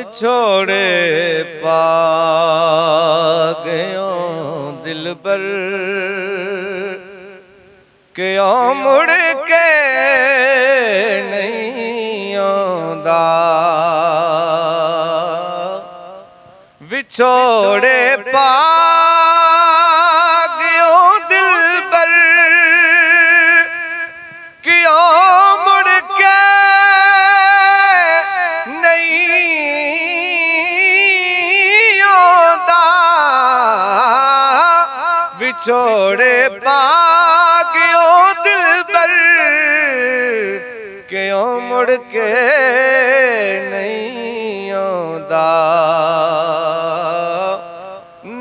विछोड़े पा गयो दिलबर क्यों मुड़ के नहीं आंदा। विछोड़े पा गयो दिलबर क्यों मुड़ के नहीं आंदा। विछोड़े पा गयो दिलबर क्यों मुड़ के नहीं आंदा।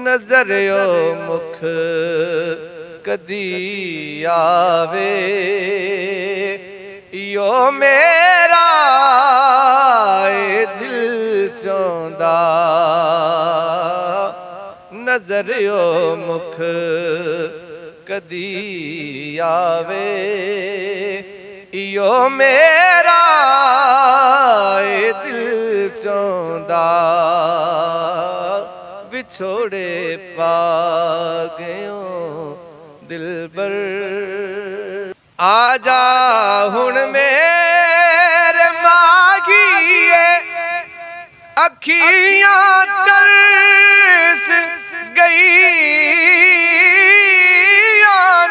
नजर ओ मुख कदी आवे यो मेरा दिल चांदा। नजर ओ मुख कदी आवे यो मेरा दिल चांदा। विछोड़े पा गयो दिलबर आजा हुण मेरे मागिए अखियां तरस गई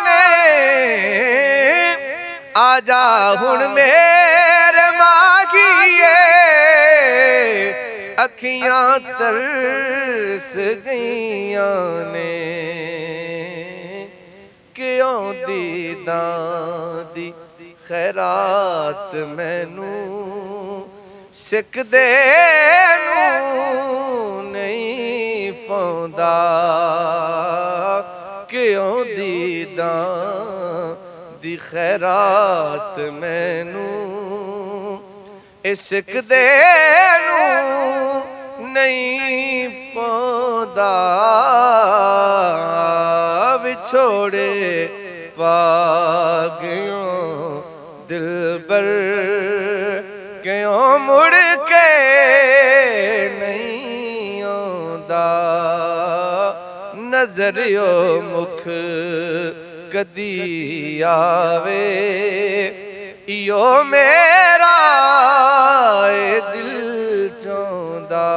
ने। आजा हुण मेरे मागिए अखियां तरस गईयां ने। क्यों दीदां दी खैरात मैनू सिकदे नहीं पाउंदा। क्यों दीदां दी खैरात मैनू सिकदे नहीं पाउंदा। विछोड़े पा गयो दिलबर क्यों मुड़ के नहीं आंदा। नजर ओ मुख कदी आवे यो मेरा दिल चांदा।